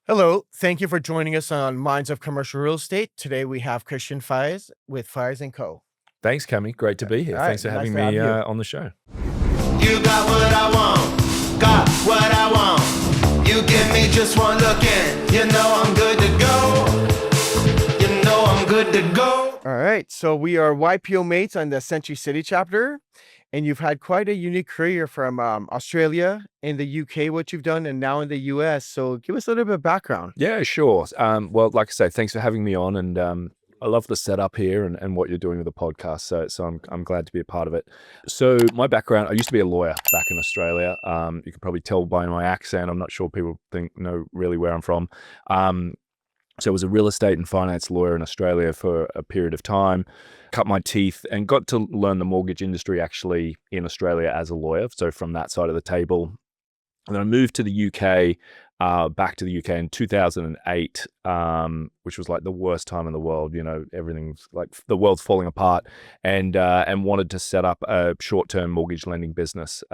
Hello, thank you for joining us on Minds of Commercial Real Estate. Today we have Christian Faiz with Faiz and Co. Thanks, Cami. Great to be here. All right, Thanks for nice having to have me you. on the show. You got what I want, got what I want. You give me just one look and you know I'm good to go. You know I'm good to go. All right, so we are YPO mates on the Century City chapter, and you've had quite a unique career from Australia, in the UK, what you've done, and now in the US. So give us a little bit of background. Yeah, sure. Well, like I say, thanks for having me on, and I love the setup here and what you're doing with the podcast. So I'm glad to be a part of it. So my background, I used to be a lawyer back in Australia. You can probably tell by my accent. I'm not sure people know really where I'm from. So I was a real estate and finance lawyer in Australia for a period of time, cut my teeth and got to learn the mortgage industry actually in Australia as a lawyer. So from that side of the table. And then I moved to the UK, back to the UK in 2008, which was like the worst time in the world. You know, everything's like the world's falling apart, and wanted to set up a short-term mortgage lending business,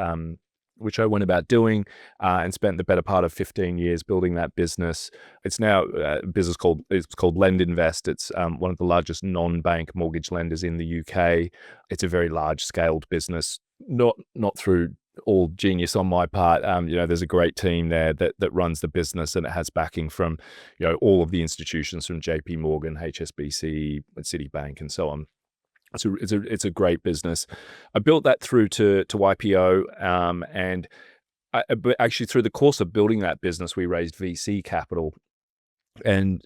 which I went about doing, and spent the better part of 15 years building that business. It's now a business called Lend Invest. It's one of the largest non-bank mortgage lenders in the UK. It's a very large-scaled business, not through all genius on my part. There's a great team there that runs the business, and it has backing from, all of the institutions from JP Morgan, HSBC, Citibank, and so on. So it's a great business. I built that through to YPO, and but actually through the course of building that business, we raised VC capital. And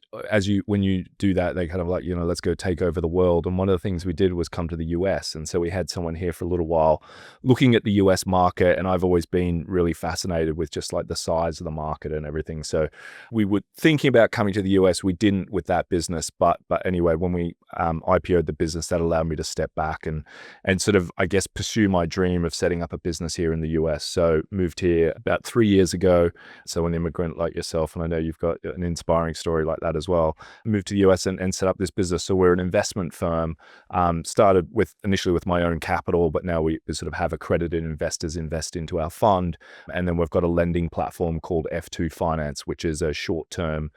when you do that, they kind of like, let's go take over the world. And one of the things we did was come to the US. And so we had someone here for a little while looking at the US market. And I've always been really fascinated with just like the size of the market and everything. So we were thinking about coming to the US. We didn't with that business. But anyway, when we IPO'd the business, that allowed me to step back and sort of, I guess, pursue my dream of setting up a business here in the US. So moved here about 3 years ago. So an immigrant like yourself, and I know you've got an inspiring story like that as well, moved to the US and set up this business. So we're an investment firm, started initially with my own capital, but now we sort of have accredited investors invest into our fund. And then we've got a lending platform called F2 Finance, which is a short-term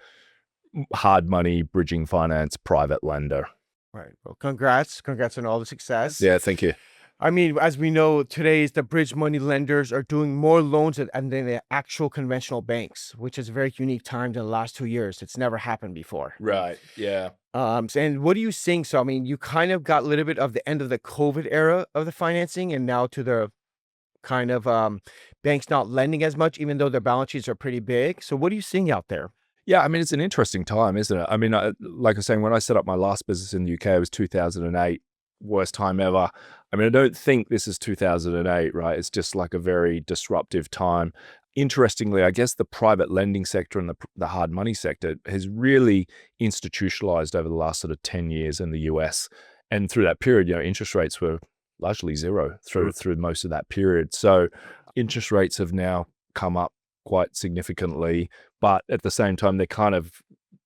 hard money bridging finance private lender. Right. Well, congrats on all the success. Yeah, thank you. I mean, as we know, today's the bridge money lenders are doing more loans than the actual conventional banks, which is a very unique time in the last 2 years. It's never happened before. Right. Yeah. And what are you seeing? So, I mean, you kind of got a little bit of the end of the COVID era of the financing, and now to the kind of banks not lending as much, even though their balance sheets are pretty big. So, what are you seeing out there? Yeah, I mean, it's an interesting time, isn't it? I mean, like I was saying, when I set up my last business in the UK, it was 2008. Worst time ever. I mean, I don't think this is 2008, right? It's just like a very disruptive time. Interestingly, I guess the private lending sector and the hard money sector has really institutionalized over the last sort of 10 years in the US. And through that period, interest rates were largely zero through most of that period. So interest rates have now come up quite significantly, but at the same time, they're kind of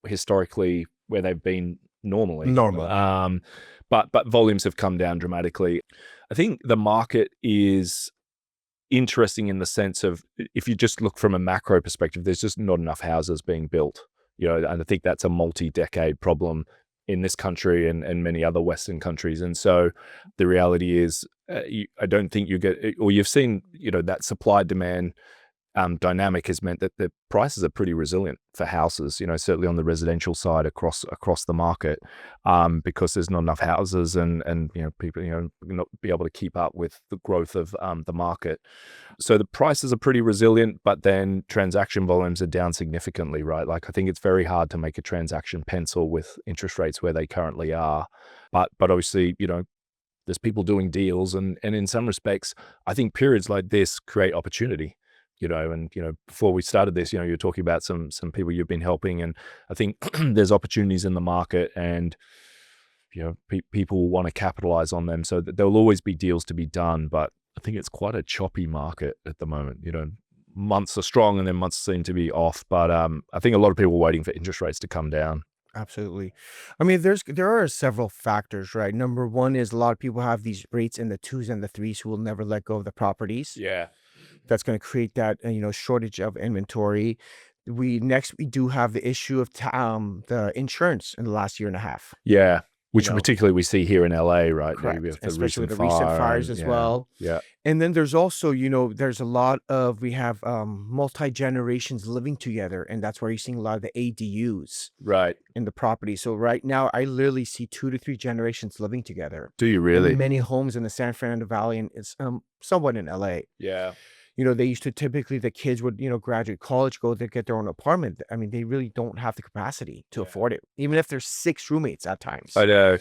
historically where they've been normally. But volumes have come down dramatically. I think the market is interesting in the sense of, if you just look from a macro perspective, there's just not enough houses being built. And I think that's a multi-decade problem in this country and many other Western countries. And so the reality is, I don't think you've seen, that supply demand dynamic has meant that the prices are pretty resilient for houses, certainly on the residential side across the market, because there's not enough houses and people, not be able to keep up with the growth of the market. So the prices are pretty resilient, but then transaction volumes are down significantly, right? Like, I think it's very hard to make a transaction pencil with interest rates where they currently are. But obviously, there's people doing deals, and in some respects, I think periods like this create opportunity. Before we started this, you're talking about some people you've been helping, and I think there's opportunities in the market, and people want to capitalize on them. So that there'll always be deals to be done, but I think it's quite a choppy market at the moment. Months are strong, and then months seem to be off. But I think a lot of people are waiting for interest rates to come down. Absolutely. I mean, there are several factors, right? Number one is a lot of people have these rates in the 2s and the 3s who will never let go of the properties. Yeah. That's going to create that shortage of inventory. We do have the issue of the insurance in the last year and a half. Yeah. Which know. particularly we see here in LA, right? Correct, With the especially recent with the recent fire fires and as well. yeah. And then there's also, there's a lot of we have multi-generations living together, and that's where you're seeing a lot of the ADUs Right. in the property. So right now, I literally see 2 to 3 generations living together Do you in really? many homes in the San Fernando Valley, and it's somewhat in LA. Yeah. They used to typically the kids would, graduate college, go to get their own apartment. I mean, they really don't have the capacity to Yeah. afford it, even if there's 6 roommates at times. I know.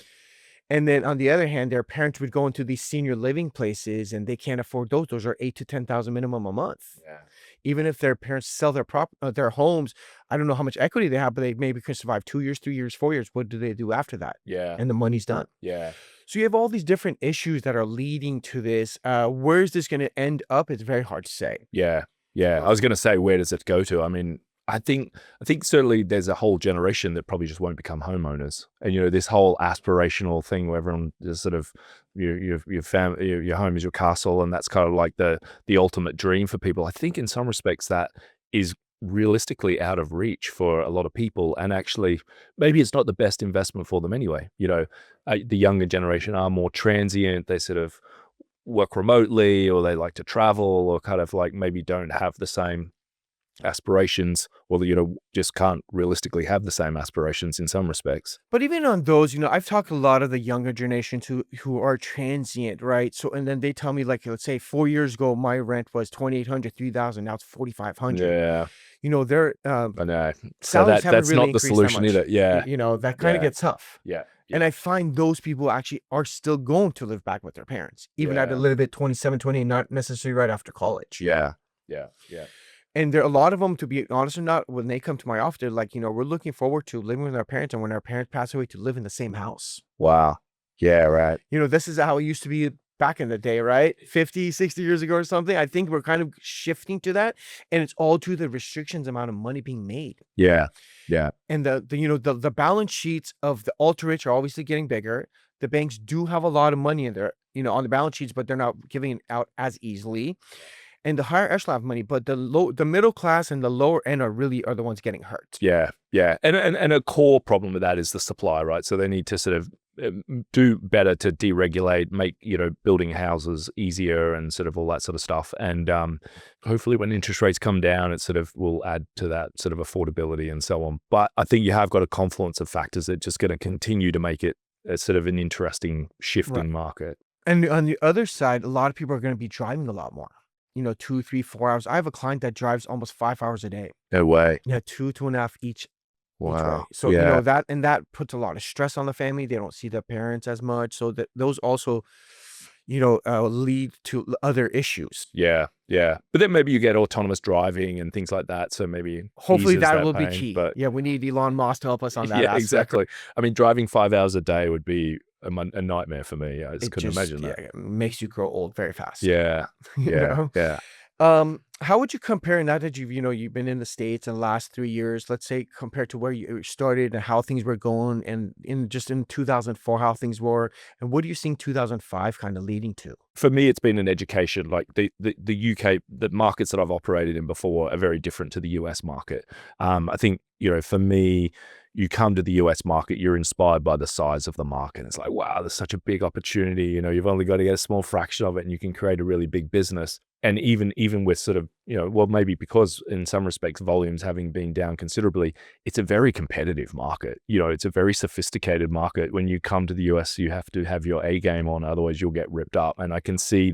And then on the other hand, their parents would go into these senior living places and they can't afford those. Those are 8 to 10,000 minimum a month. Yeah. Even if their parents sell their homes, I don't know how much equity they have, but they maybe can survive 2 years, 3 years, 4 years. What do they do after that? Yeah. And the money's done. Yeah. So you have all these different issues that are leading to this. Where is this going to end up? It's very hard to say. Yeah. Yeah. I was going to say, where does it go to? I mean, I think certainly there's a whole generation that probably just won't become homeowners. And this whole aspirational thing where everyone just sort of your family, your home is your castle, and that's kind of like the ultimate dream for people. I think in some respects that is realistically out of reach for a lot of people, and actually maybe it's not the best investment for them anyway. The younger generation are more transient. They sort of work remotely, or they like to travel, or kind of like maybe don't have the same aspirations, or just can't realistically have the same aspirations in some respects. But even on those, I've talked to a lot of the younger generation who are transient, right? So, and then they tell me, like, let's say 4 years ago, my rent was 2,800, 3,000. Now it's 4,500. Yeah, their I know. So salaries haven't that's really not the increased that solution much. either. Yeah, That kind of Yeah. gets tough. yeah, And I find those people actually are still going to live back with their parents, even at a Yeah. little bit 27, 28, not necessarily right after college. yeah. And there are a lot of them, to be honest or not, when they come to my office, they're like, we're looking forward to living with our parents, and when our parents pass away, to live in the same house. Wow. Yeah, right. This is how it used to be back in the day, right? 50, 60 years ago or something. I think we're kind of shifting to that, and it's all due to the restrictions amount of money being made. Yeah, yeah, And the balance sheets of the ultra rich are obviously getting bigger. The banks do have a lot of money in there, on the balance sheets, but they're not giving it out as easily. And the higher echelon have money, but the middle class and the lower end are the ones getting hurt. yeah. And a core problem with that is the supply, right? So they need to sort of do better to deregulate, make building houses easier, and sort of all that sort of stuff. And hopefully, when interest rates come down, it sort of will add to that sort of affordability and so on. But I think you have got a confluence of factors that just going to continue to make it a sort of an interesting shifting Right. market. And on the other side, a lot of people are going to be driving a lot more. 2, 3, 4 hours. I have a client that drives almost 5 hours a day. No way. Yeah, 2.5 each way. Wow. So yeah. that puts a lot of stress on the family. They don't see their parents as much. So that those also, lead to other issues. Yeah. But then maybe you get autonomous driving and things like that. So maybe Hopefully eases that will be pain, key. But Yeah, we need Elon Musk to help us on that. yeah, aspect. exactly. I mean, driving 5 hours a day would be a nightmare for me. I just couldn't imagine that. Yeah, it makes you grow old very fast. Yeah. You Yeah. know? Yeah. How would you compare, now that you've been in the States in the last 3 years, let's say, compared to where you started and how things were going, and in 2004, how things were, and what are you seeing 2005 kind of leading to? For me, it's been an education. Like the UK, the markets that I've operated in before are very different to the US market. I think, for me, you come to the US market, you're inspired by the size of the market. It's like, wow, there's such a big opportunity. You've only got to get a small fraction of it and you can create a really big business. And even with sort of, well, maybe because in some respects, volumes having been down considerably, it's a very competitive market. It's a very sophisticated market. When you come to the US, you have to have your A game on, otherwise you'll get ripped up. And I can see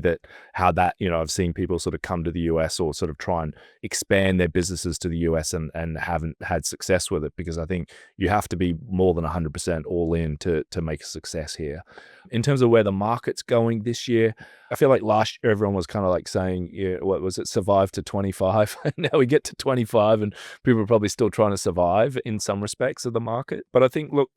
how that, I've seen people sort of come to the US or sort of try and expand their businesses to the US and haven't had success with it, because I think you have to be more than 100% all in to make a success here. In terms of where the market's going this year, I feel like last year everyone was kind of like saying, what was it, survive to 25? Now we get to 25 and people are probably still trying to survive in some respects of the market. But I think, look,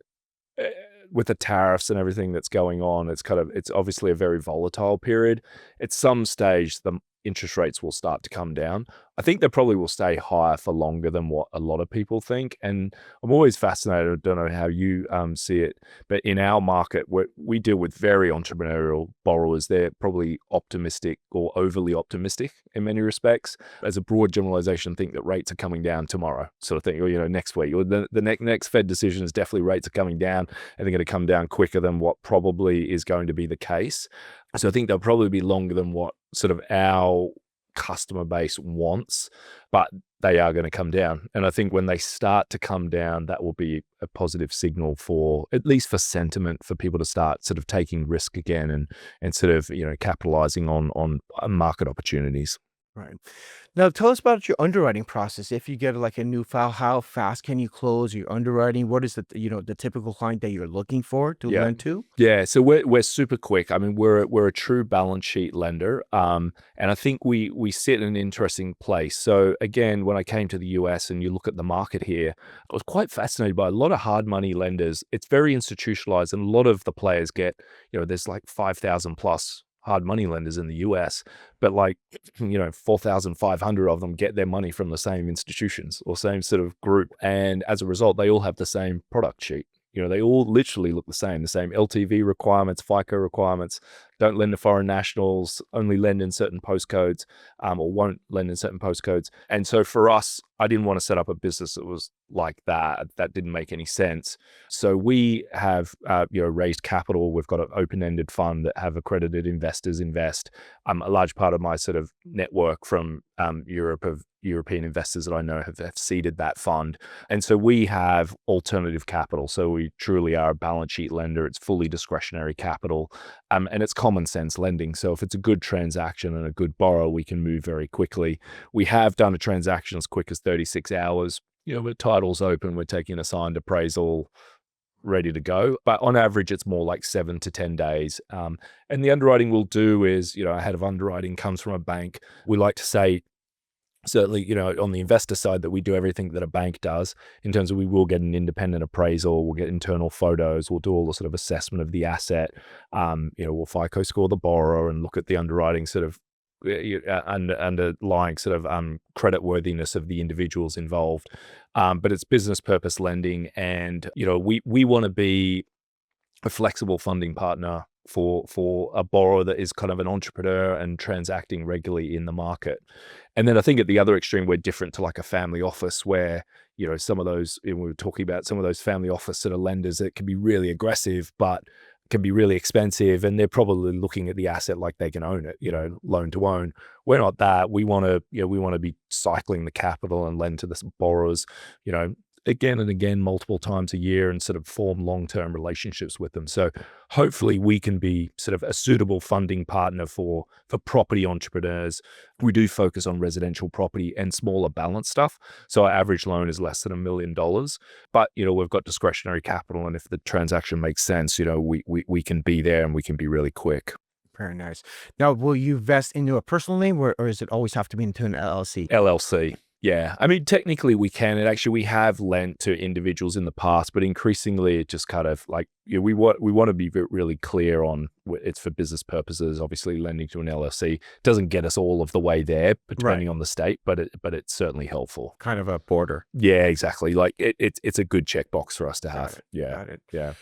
with the tariffs and everything that's going on, it's obviously a very volatile period. At some stage, interest rates will start to come down. I think they probably will stay higher for longer than what a lot of people think. And I'm always fascinated, I don't know how you see it, but in our market, we deal with very entrepreneurial borrowers. They're probably optimistic or overly optimistic in many respects. As a broad generalization, think that rates are coming down tomorrow, sort of thing, or next week, or the next Fed decision is definitely rates are coming down, and they're going to come down quicker than what probably is going to be the case. So I think they'll probably be longer than what sort of our customer base wants, but they are going to come down. And I think when they start to come down, that will be a positive signal for, at least for sentiment, for people to start sort of taking risk again and sort of, capitalizing on market opportunities. Right. Now, tell us about your underwriting process. If you get like a new file, how fast can you close your underwriting? What is the typical client that you're looking for to lend to? Yeah, so we're super quick. I mean, we're a true balance sheet lender, and I think we sit in an interesting place. So again, when I came to the US and you look at the market here, I was quite fascinated by a lot of hard money lenders. It's very institutionalized, and a lot of the players get, there's like 5,000 plus hard money lenders in the US, but 4,500 of them get their money from the same institutions or same sort of group. And as a result, they all have the same product sheet. They all literally look the same LTV requirements, FICO requirements, don't lend to foreign nationals, only lend in certain postcodes, or won't lend in certain postcodes. And so for us, I didn't want to set up a business that was like that. That didn't make any sense. So we have, raised capital. We've got an open-ended fund that have accredited investors invest. A large part of my sort of network from Europe of European investors that I know have seeded that fund. And so we have alternative capital. So we truly are a balance sheet lender. It's fully discretionary capital. And it's common sense lending. So if it's a good transaction and a good borrower, we can move very quickly. We have done a transaction as quick as 36 hours. With titles open, we're taking a signed appraisal, ready to go. But on average, it's more like 7 to 10 days. And the underwriting we'll do is, a head of underwriting comes from a bank. We like to say, certainly, on the investor side, that we do everything that a bank does in terms of we will get an independent appraisal, we'll get internal photos, we'll do all the sort of assessment of the asset. We'll FICO score the borrower and look at the underwriting sort of underlying sort of credit worthiness of the individuals involved. But it's business purpose lending, and we want to be a flexible funding partner for a borrower that is kind of an entrepreneur and transacting regularly in the market. And then I think at the other extreme, we're different to like a family office where, some of those, we were talking about some of those family office sort of lenders that can be really aggressive, but can be really expensive. And they're probably looking at the asset like they can own it, loan to own. We're not that. We want to be cycling the capital and lend to the borrowers, again and again, multiple times a year, and sort of form long-term relationships with them. So hopefully we can be sort of a suitable funding partner for property entrepreneurs. We do focus on residential property and smaller balance stuff. So our average loan is less than $1 million, but, we've got discretionary capital. And if the transaction makes sense, we can be there and we can be really quick. Very nice. Now, will you vest into a personal name or does it always have to be into an LLC? LLC. Yeah. I mean, technically we can, and actually we have lent to individuals in the past, but increasingly it just kind of like, we want to be really clear on it's for business purposes. Obviously lending to an LLC doesn't get us all of the way there, depending on the state, but it's certainly helpful. Kind of a border. Yeah, exactly. Like it's a good checkbox for us to have. Got it. Yeah.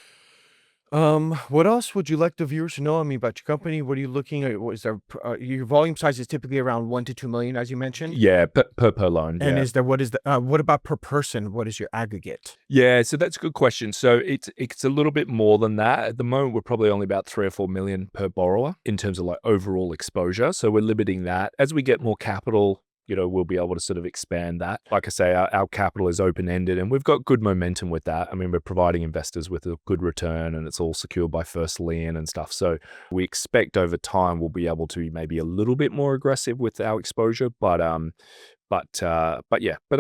What else would you like the viewers to know? About your company? What are you looking at? What is there? Your volume size is typically around 1 to 2 million, as you mentioned. Yeah, per loan. And yeah. what about per person? What is your aggregate? Yeah, so that's a good question. So it's a little bit more than that. At the moment, we're probably only about 3 or 4 million per borrower in terms of like overall exposure. So we're limiting that. As we get more capital, we'll be able to sort of expand that. Like I say, our capital is open-ended and we've got good momentum with that. I mean, we're providing investors with a good return and it's all secured by first lien and stuff. So we expect over time we'll be able to be maybe a little bit more aggressive with our exposure, but I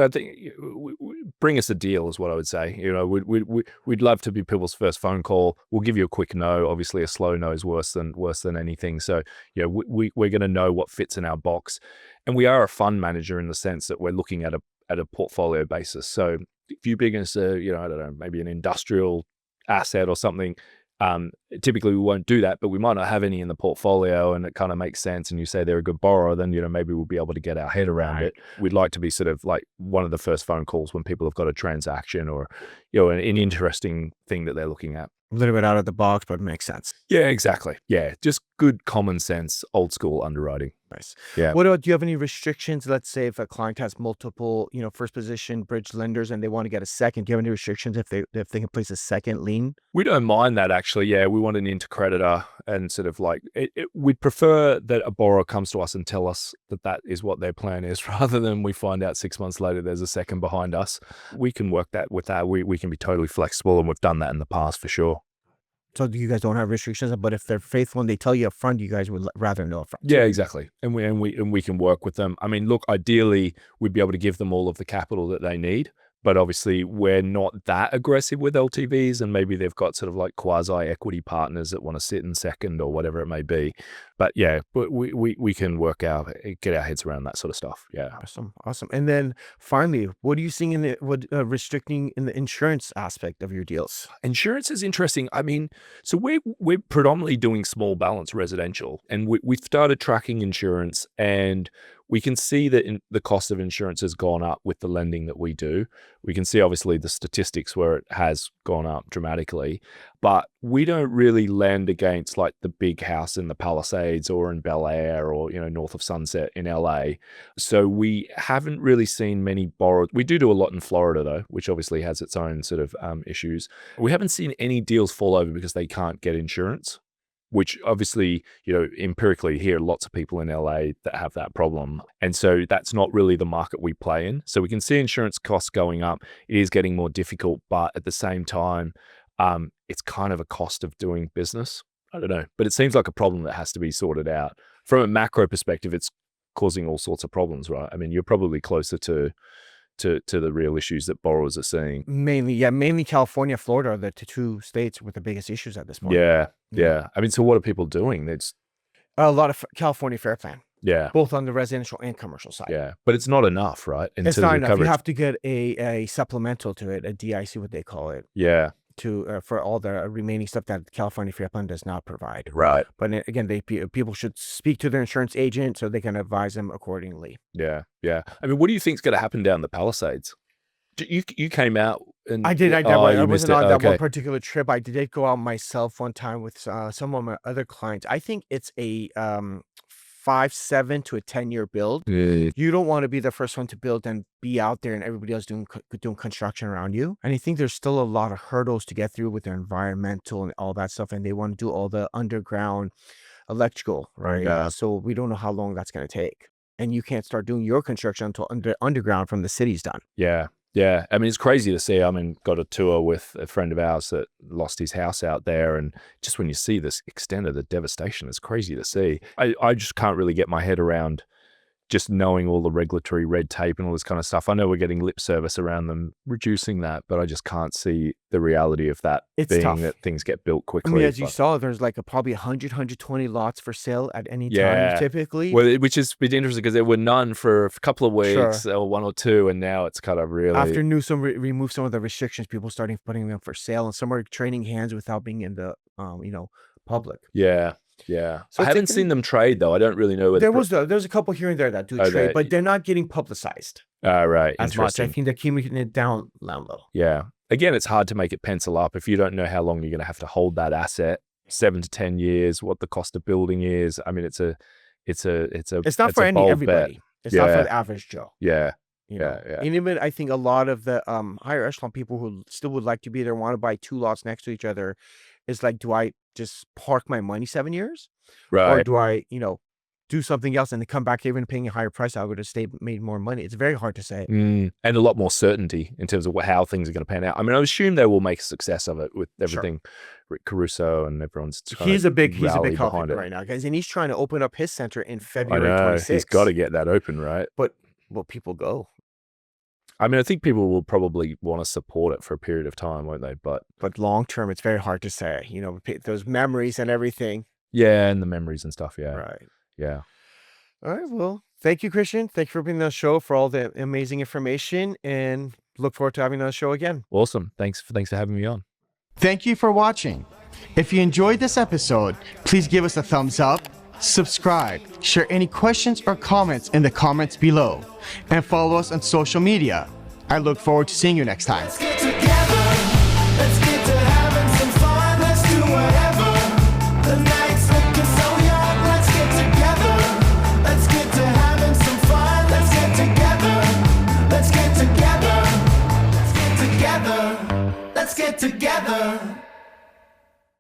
think bring us a deal is what I would say. We'd love to be people's first phone call. We'll give you a quick no. Obviously, a slow no is worse than anything. So we're going to know what fits in our box, and we are a fund manager in the sense that we're looking at a portfolio basis. So if you bring us I don't know, maybe an industrial asset or something, Typically we won't do that, but we might not have any in the portfolio and it kind of makes sense. And you say they're a good borrower, then, maybe we'll be able to get our head around it. We'd like to be sort of like one of the first phone calls when people have got a transaction or, an interesting thing that they're looking at. A little bit out of the box, but it makes sense. Yeah, exactly. Yeah. Just good common sense, old school underwriting. Nice. Yeah. What about, do you have any restrictions? Let's say if a client has multiple, first position bridge lenders and they want to get a second, do you have any restrictions if they can place a second lien? We don't mind that actually. Yeah, we want an intercreditor and sort of like we'd prefer that a borrower comes to us and tell us that is what their plan is rather than we find out 6 months later there's a second behind us. We can work that with that. We can be totally flexible and we've done that in the past for sure. So you guys don't have restrictions, but if they're faithful and they tell you up front, you guys would rather know up front. Yeah, exactly. And we can work with them. I mean, look, ideally we'd be able to give them all of the capital that they need, but obviously we're not that aggressive with LTVs and maybe they've got sort of like quasi equity partners that want to sit in second or whatever it may be. But yeah, but we can get our heads around that sort of stuff. Yeah. Awesome. And then finally, what are you seeing in restricting in the insurance aspect of your deals? Insurance is interesting. I mean, so we're predominantly doing small balance residential, and we've started tracking insurance, and we can see that the cost of insurance has gone up with the lending that we do. We can see obviously the statistics where it has gone up dramatically, but we don't really lend against like the big house in the Palisades or in Bel Air or, north of Sunset in LA. So we haven't really seen many borrowers. We do a lot in Florida though, which obviously has its own sort of issues. We haven't seen any deals fall over because they can't get insurance, which obviously, empirically here, lots of people in LA that have that problem. And so that's not really the market we play in. So we can see insurance costs going up. It is getting more difficult, but at the same time, it's kind of a cost of doing business. I don't know, but it seems like a problem that has to be sorted out. From a macro perspective, it's causing all sorts of problems, right? I mean, you're probably closer to the real issues that borrowers are seeing. Mainly California, Florida are the two states with the biggest issues at this point. Yeah. I mean, so what are people doing? It's a lot of California Fair Plan. Yeah. Both on the residential and commercial side. Yeah. But it's not enough, right? It's not enough. You have to get a supplemental to it, a DIC, what they call it. Yeah. For all the remaining stuff that California Fair Plan does not provide. Right. But again, people should speak to their insurance agent so they can advise them accordingly. Yeah. I mean, what do you think is going to happen down the Palisades? You came out and I did. I wasn't on that one particular trip. I did go out myself one time with some of my other clients. I think it's a 5-7 to a 10-year build. Yeah. You don't want to be the first one to build and be out there and everybody else doing construction around you. And I think there's still a lot of hurdles to get through with their environmental and all that stuff. And they want to do all the underground electrical, right? Yeah. So we don't know how long that's going to take. And you can't start doing your construction until underground from the city's done. Yeah. I mean, it's crazy to see. I mean, got a tour with a friend of ours that lost his house out there. And just when you see this extent of the devastation, it's crazy to see. I just can't really get my head around just knowing all the regulatory red tape and all this kind of stuff. I know we're getting lip service around them reducing that, but I just can't see the reality of that being tough. That things get built quickly. I mean, as you saw, there's like probably 100, 120 lots for sale at any time, typically. Well, which is pretty interesting because there were none for a couple of weeks or one or two, and now it's kind of really... After Newsom removed some of the restrictions, people started putting them for sale, and some are trading hands without being in the, public. Yeah. So I haven't seen them trade though. I don't really know. There's a couple here and there that do trade, but they're not getting publicized. Right. As much. I think they're keeping it down low. Yeah. Again, it's hard to make it pencil up if you don't know how long you're going to have to hold that asset. 7 to 10 years. What the cost of building is. I mean, it's not for everybody. Bet. It's not for the average Joe. Yeah. And even I think a lot of the higher echelon people who still would like to be there want to buy 2 lots next to each other. Is like, do I just park my money 7 years? Right. Or do I, do something else and then come back even paying a higher price? I would have made more money. It's very hard to say. And a lot more certainty in terms of how things are going to pan out. I mean, I assume they will make a success of it with everything. Rick Caruso and everyone's he's a big help right now, guys. And he's trying to open up his center in February 26th. He's got to get that open, right? But will people go? I mean, I think people will probably want to support it for a period of time, won't they? But long term, it's very hard to say. Those memories and everything. Yeah, and the memories and stuff. Yeah. Right. Yeah. All right. Well, thank you, Christian. Thank you for being on the show, for all the amazing information, and look forward to having you on the show again. Awesome. Thanks for having me on. Thank you for watching. If you enjoyed this episode, please give us a thumbs up, subscribe, share any questions or comments in the comments below, and follow us on social media. I look forward to seeing you next time. Let's get together. Let's get to having some fun. Let's do whatever. The night's looking so young. Let's get together. Let's get to having some fun. Let's get together. Let's get together. Let's get together. Let's get together.